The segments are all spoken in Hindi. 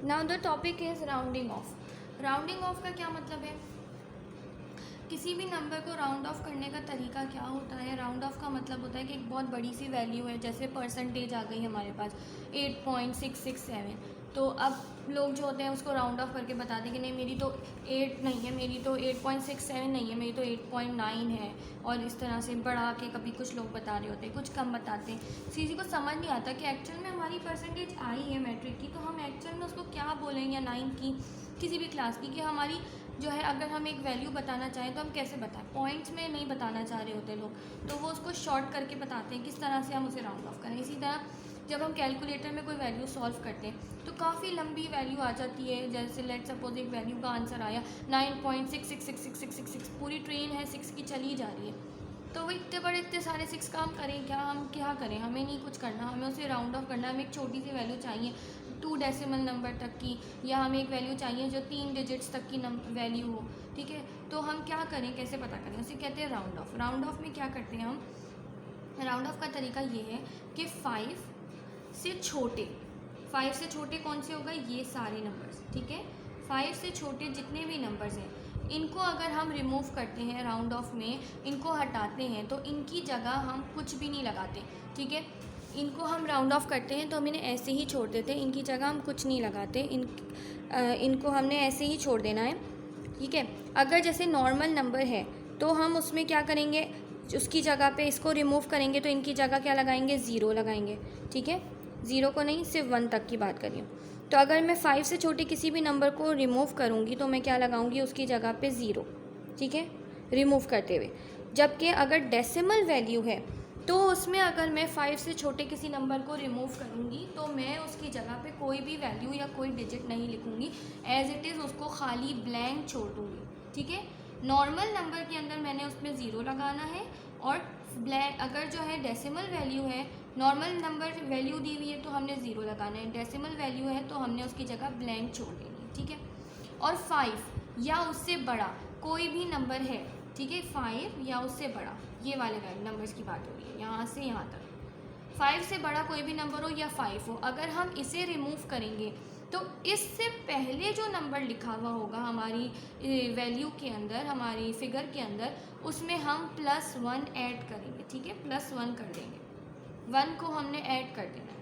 Now the topic is rounding off. Rounding off का क्या मतलब है? किसी भी नंबर को राउंड ऑफ करने का तरीका क्या होता है? राउंड ऑफ का मतलब होता है कि एक बहुत बड़ी सी वैल्यू है, जैसे परसेंटेज आ गई हमारे पास 8.667, तो अब लोग जो होते हैं उसको राउंड ऑफ करके बताते हैं कि नहीं मेरी तो 8 नहीं है, मेरी तो 8.67 नहीं है, मेरी तो 8.9 है, और इस तरह से बढ़ा के कभी कुछ लोग बता रहे होते हैं, कुछ कम बताते हैं। किसी को समझ नहीं आता कि एक्चुअल में हमारी परसेंटेज आई है मैट्रिक की, तो हम एक्चुअल में उसको क्या बोलें, या 9 की किसी भी क्लास की, कि हमारी जो है अगर हम एक वैल्यू बताना चाहें तो हम कैसे बताएं? पॉइंट्स में नहीं बताना चाह रहे होते लोग, तो वो उसको शॉर्ट करके बताते हैं किस तरह से हम उसे राउंड ऑफ करें। इसी तरह जब हम कैलकुलेटर में कोई वैल्यू सॉल्व करते हैं तो काफ़ी लंबी वैल्यू आ जाती है, जैसे लेट सपोज एक वैल्यू का आंसर आया 9.666666, पूरी ट्रेन है 6 की चली जा रही है, तो वो इतने बड़े इतने सारे 6 का हम करें क्या? हम क्या करें? हमें नहीं कुछ करना, हमें उसे राउंड ऑफ करना है। हमें एक छोटी सी वैल्यू चाहिए 2 डेसिमल नंबर तक की, या हमें एक वैल्यू चाहिए जो 3 डिजिट्स तक की वैल्यू हो, ठीक है? तो हम क्या करें, कैसे पता करें? उसे कहते हैं राउंड ऑफ। राउंड ऑफ में क्या करते हैं हम? राउंड ऑफ का तरीका ये है कि 5 से छोटे, 5 से छोटे कौन से हो गए? ये सारे नंबर्स, ठीक है? 5 से छोटे जितने भी नंबर्स हैं, इनको अगर हम रिमूव करते हैं राउंड ऑफ में, इनको हटाते हैं, तो इनकी जगह हम कुछ भी नहीं लगाते, ठीक है? इनको हम राउंड ऑफ करते हैं तो हम इन्हें ऐसे ही छोड़ देते हैं, इनकी जगह हम कुछ नहीं लगाते, इनको हमने ऐसे ही छोड़ देना है, ठीक है? अगर जैसे नॉर्मल नंबर है तो हम उसमें क्या करेंगे, उसकी जगह पे इसको रिमूव करेंगे, तो इनकी जगह क्या लगाएंगे? ज़ीरो लगाएंगे, ठीक है? ज़ीरो को नहीं, सिर्फ 1 तक की बात कर रही हूँ। तो अगर मैं 5 से छोटे किसी भी नंबर को रिमूव करूँगी तो मैं क्या लगाऊंगी उसकी जगह पे? ज़ीरो, ठीक है? रिमूव करते हुए। जबकि अगर डेसिमल वैल्यू है तो उसमें अगर मैं 5 से छोटे किसी नंबर को रिमूव करूँगी तो मैं उसकी जगह पे कोई भी वैल्यू या कोई डिजिट नहीं लिखूँगी, एज इट इज़ उसको खाली ब्लैंक छोड़ दूँगी, ठीक है? नॉर्मल नंबर के अंदर मैंने उसमें ज़ीरो लगाना है, और ब्लैंक अगर जो है डेसिमल वैल्यू है, नॉर्मल नंबर वैल्यू दी हुई है तो हमने ज़ीरो लगाना है, डेसिमल वैल्यू है तो हमने उसकी जगह ब्लैंक छोड़ देनी है, ठीक है? और 5 या उससे बड़ा कोई भी नंबर है, ठीक है? 5 या उससे बड़ा, ये वाले नंबर्स की बात हो रही है, यहाँ से यहाँ तक 5 से बड़ा कोई भी नंबर हो या 5 हो, अगर हम इसे रिमूव करेंगे तो इससे पहले जो नंबर लिखा हुआ होगा हमारी वैल्यू के अंदर, हमारी फिगर के अंदर, उसमें हम +1 ऐड करेंगे, ठीक है? +1 कर देंगे, 1 को हमने ऐड कर देना है।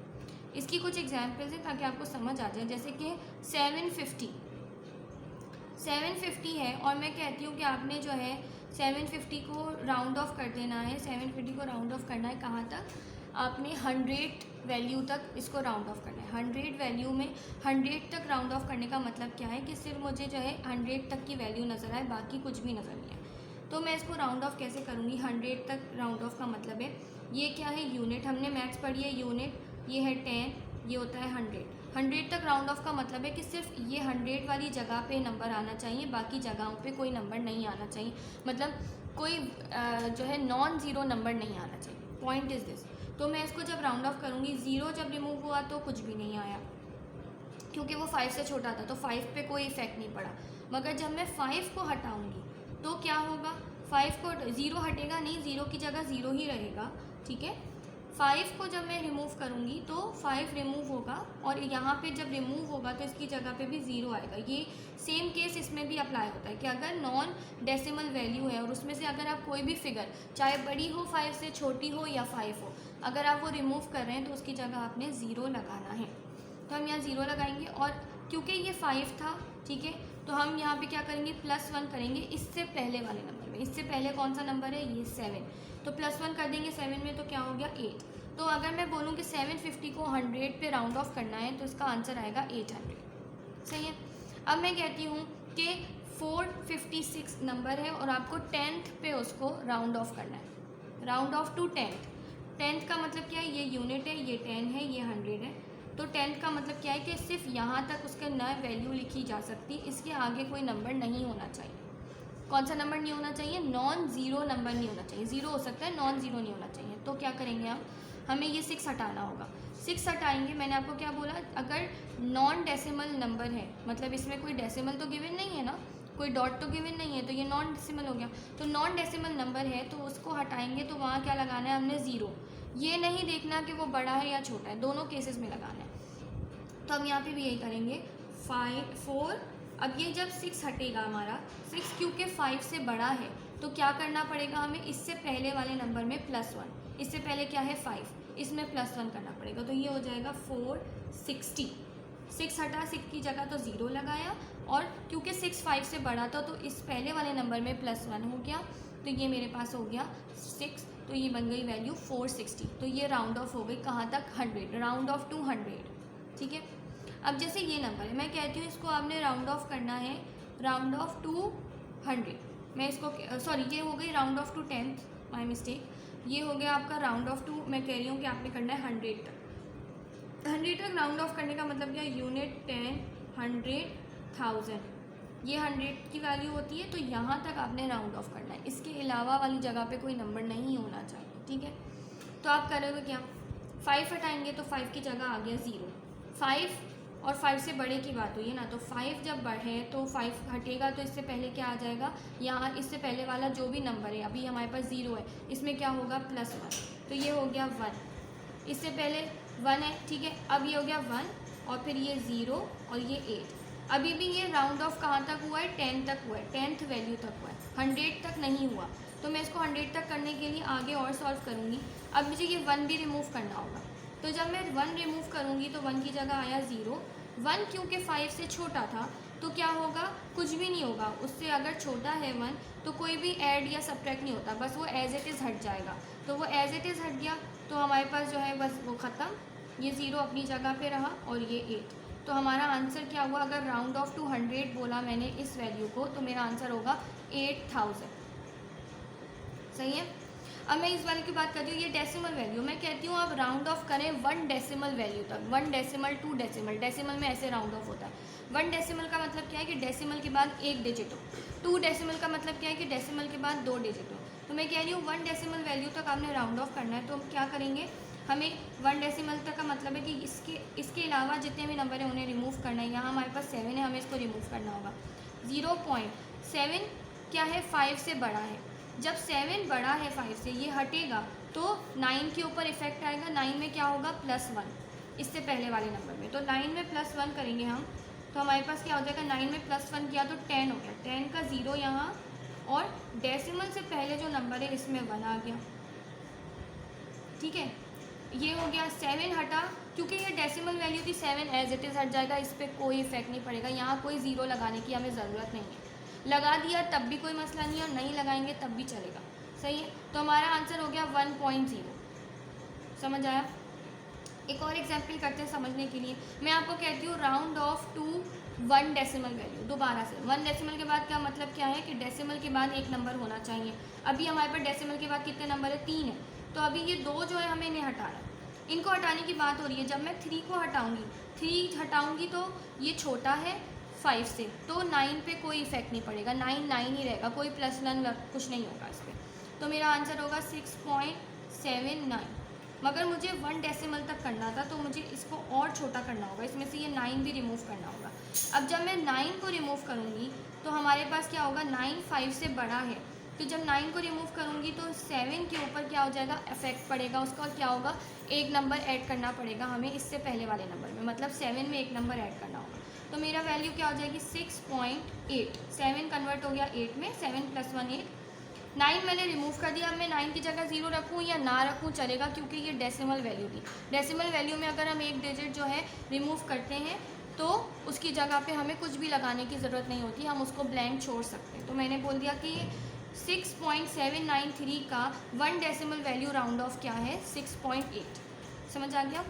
इसकी कुछ एग्जाम्पल्स हैं ताकि आपको समझ आ जाए, जैसे कि 750 है, और मैं कहती हूँ कि आपने जो है 750 को राउंड ऑफ कर देना है, 750 को राउंड ऑफ करना है कहाँ तक? आपने 100 वैल्यू तक इसको राउंड ऑफ करना है। 100 वैल्यू में 100 तक राउंड ऑफ करने का मतलब क्या है कि सिर्फ मुझे जो है 100 तक की वैल्यू नज़र आए, बाकी कुछ भी नज़र नहीं आए। तो मैं इसको राउंड ऑफ कैसे करूँगी? 100 तक राउंड ऑफ का मतलब है, ये क्या है? यूनिट, हमने मैथ्स पढ़ी है, यूनिट ये है 10, ये होता है 100। 100 तक राउंड ऑफ का मतलब है कि सिर्फ ये 100 वाली जगह पे नंबर आना चाहिए, बाकी जगहों पे कोई नंबर नहीं आना चाहिए, मतलब कोई जो है नॉन ज़ीरो नंबर नहीं आना चाहिए। Point is this. तो मैं इसको जब राउंड ऑफ करूँगी, ज़ीरो जब रिमूव हुआ तो कुछ भी नहीं आया, क्योंकि वो 5 से छोटा था, तो 5 पे कोई इफेक्ट नहीं पड़ा। मगर जब मैं 5 को हटाऊँगी तो क्या होगा? 5 को, ज़ीरो हटेगा नहीं, ज़ीरो की जगह ज़ीरो ही रहेगा, ठीक है? 5 को जब मैं रिमूव करूँगी तो 5 रिमूव होगा, और यहाँ पे जब रिमूव होगा तो इसकी जगह पे भी ज़ीरो आएगा। ये सेम केस इसमें भी अप्लाई होता है कि अगर नॉन डेसिमल वैल्यू है और उसमें से अगर आप कोई भी फिगर, चाहे बड़ी हो 5 से, छोटी हो या 5 हो, अगर आप वो रिमूव कर रहे हैं तो उसकी जगह आपने ज़ीरो लगाना है। तो हम यहाँ ज़ीरो लगाएंगे, और क्योंकि ये 5 था, ठीक है, तो हम यहाँ पे क्या करेंगे? +1 करेंगे इससे पहले वाले नंबर में। इससे पहले कौन सा नंबर है? ये 7, तो +1 कर देंगे 7 में, तो क्या हो गया? 8। तो अगर मैं बोलूँ कि 750 को 100 पे राउंड ऑफ करना है तो इसका आंसर आएगा 800, सही है? अब मैं कहती हूँ कि 456 नंबर है और आपको 10th पे उसको राउंड ऑफ करना है, round off to 10th। 10th का मतलब क्या है? ये यूनिट है, ये 10 है, ये 100 है, तो 10th का मतलब क्या है कि सिर्फ यहाँ तक उसका नए वैल्यू लिखी जा सकती, इसके आगे कोई नंबर नहीं होना चाहिए। कौन सा नंबर नहीं होना चाहिए? नॉन ज़ीरो नंबर नहीं होना चाहिए। ज़ीरो हो सकता है, नॉन ज़ीरो नहीं होना चाहिए। तो क्या करेंगे हम? हमें ये 6 हटाना होगा। 6 हटाएंगे, मैंने आपको क्या बोला? अगर नॉन डेसिमल नंबर है, मतलब इसमें कोई डेसिमल तो गिवन नहीं है ना, कोई डॉट तो गिवन नहीं है, तो ये नॉन डेसिमल हो गया। तो नॉन डेसिमल नंबर है तो उसको हटाएंगे, तो वहाँ क्या लगाना है हमने? ज़ीरो। ये नहीं देखना कि वो बड़ा है या छोटा है, दोनों केसेस में लगाना है। तो हम यहाँ पे भी यही करेंगे। 4। अब ये जब 6 हटेगा हमारा, 6 क्योंकि 5 से बड़ा है तो क्या करना पड़ेगा हमें, इससे पहले वाले नंबर में +1, इससे पहले क्या है 5, इसमें +1 करना पड़ेगा। तो ये हो जाएगा 460। 6 हटा, 6 की जगह तो 0 लगाया, और क्योंकि 6 5 से बड़ा था तो इस पहले वाले नंबर में +1 हो गया, तो ये मेरे पास हो गया 6, तो ये बन गई वैल्यू 460। तो ये राउंड ऑफ हो गई कहाँ तक, 100, राउंड ऑफ टू 100। ठीक है, अब जैसे ये नंबर है, मैं कहती हूँ इसको आपने राउंड ऑफ करना है, राउंड ऑफ टू 100। मैं इसको सॉरी, ये हो गई round off to 10, my mistake. ये हो गया आपका राउंड ऑफ टू, मैं कह रही हूँ कि आपने करना है 100 तक। 100 तक राउंड ऑफ करने का मतलब क्या, यूनिट 10, 100, 1000, ये 100 की वैल्यू होती है, तो यहाँ तक आपने राउंड ऑफ करना है, इसके अलावा वाली जगह पे कोई नंबर नहीं होना चाहिए। ठीक है, तो आप करोगे क्या, 5 हटाएंगे तो 5 की जगह आ गया 0। 5 और 5 से बड़े की बात हुई है ना, तो 5 जब बढ़े तो 5 हटेगा, तो इससे पहले क्या आ जाएगा, यहाँ इससे पहले वाला जो भी नंबर है, अभी हमारे पास 0 है, इसमें क्या होगा +1, तो ये हो गया 1। इससे पहले 1 है, ठीक है, अब ये हो गया 1, और फिर ये 0 और ये 8। अभी भी ये राउंड ऑफ कहाँ तक हुआ है, 10 तक हुआ है, 10th वैल्यू तक हुआ है, 100 तक नहीं हुआ। तो मैं इसको 100 तक करने के लिए आगे और सॉल्व करूँगी। अब मुझे ये 1 भी रिमूव करना होगा, तो जब मैं 1 रिमूव करूँगी तो 1 की जगह आया 0। 1 क्योंकि 5 से छोटा था तो क्या होगा, कुछ भी नहीं होगा, उससे अगर छोटा है 1 तो कोई भी ऐड या सब्ट्रैक्ट नहीं होता, बस वो एज इट इज़ हट जाएगा। तो वो एज इट इज़ हट गया, तो हमारे पास जो है बस वो ख़त्म, ये 0 अपनी जगह पे रहा और ये 8। तो हमारा आंसर क्या हुआ, अगर राउंड ऑफ टू 100 बोला मैंने इस वैल्यू को, तो मेरा आंसर होगा 8000। सही है। अब मैं इस वाले की बात करती हूँ, ये डेसिमल वैल्यू, मैं कहती हूँ आप राउंड ऑफ करें 1 डेसिमल वैल्यू तक, 1 डेसिमल 2 डेसिमल, डेसिमल में ऐसे राउंड ऑफ होता है। 1 डेसिमल का मतलब क्या है कि डेसिमल के बाद 1 डिजिट हो, 2 डेसिमल का मतलब क्या है कि डेसिमल के बाद 2 डिजिट हो। तो मैं कह रही हूँ 1 डेसिमल वैल्यू तक आपने राउंड ऑफ करना है, तो हम क्या करेंगे, हमें 1 डेसिमल तक का मतलब है कि इसके अलावा जितने भी नंबर हैं उन्हें रिमूव करना है। यहाँ हमारे पास 7 है, हमें इसको रिमूव करना होगा। 0.7 क्या है, 5 से बड़ा है, जब 7 बड़ा है 5 से, ये हटेगा तो 9 के ऊपर इफेक्ट आएगा। 9 में क्या होगा, +1, इससे पहले वाले नंबर में, तो 9 में +1 करेंगे हम, तो हमारे पास क्या हो जाएगा, 9 में +1 किया तो 10 हो गया, 10 का 0 यहाँ, और डेसिमल से पहले जो नंबर है इसमें 1 आ गया। ठीक है, ये हो गया। 7 हटा, क्योंकि ये डेसिमल वैल्यू थी, 7 एज इट इज़ हट जाएगा, इस पर कोई इफेक्ट नहीं पड़ेगा, यहाँ कोई 0 लगाने की हमें ज़रूरत नहीं है, लगा दिया तब भी कोई मसला नहीं है, और नहीं लगाएंगे तब भी चलेगा। सही है, तो हमारा आंसर हो गया 1.0। समझ आया। एक और एग्जाम्पल करते हैं समझने के लिए। मैं आपको कहती हूँ round off to 1 decimal value. दोबारा से 1 डेसिमल के बाद क्या मतलब क्या है कि डेसिमल के बाद एक नंबर होना चाहिए। अभी हमारे पास डेसिमल के बाद कितने नंबर है, 3 है, तो अभी ये 2 जो है हमें इन्हें हटाना है, इनको हटाने की बात हो रही है। जब मैं 3 को हटाऊँगी, 3 हटाऊँगी तो ये छोटा है 5 से, तो 9 पे कोई इफेक्ट नहीं पड़ेगा, 9 9 ही रहेगा, कोई +1 कुछ नहीं होगा इस पर। तो मेरा आंसर होगा 6.79। मगर मुझे 1 डेसिमल तक करना था, तो मुझे इसको और छोटा करना होगा, इसमें से ये 9 भी रिमूव करना होगा। अब जब मैं 9 को रिमूव करूँगी तो हमारे पास क्या होगा, 9 5 से बड़ा है, तो जब 9 को रिमूव करूँगी तो 7 के ऊपर क्या हो जाएगा, इफेक्ट पड़ेगा उसका, और क्या होगा, एक नंबर ऐड करना पड़ेगा हमें इससे पहले वाले नंबर में, मतलब 7 में एक नंबर ऐड करना होगा। तो मेरा वैल्यू क्या हो जाएगी, 6.8। 7 कन्वर्ट हो गया 8 में, 7 + 1 8। 9 मैंने रिमूव कर दिया। अब मैं 9 की जगह 0 रखूँ या ना रखूँ चलेगा, क्योंकि ये डेसिमल वैल्यू थी। डेसिमल वैल्यू में अगर हम एक डिजिट जो है रिमूव करते हैं तो उसकी जगह पे हमें कुछ भी लगाने की ज़रूरत नहीं होती, हम उसको ब्लैंक छोड़ सकते हैं। तो मैंने बोल दिया कि 6.793 का 1 डेसिमल वैल्यू राउंड ऑफ क्या है, 6.8। समझ आ गया।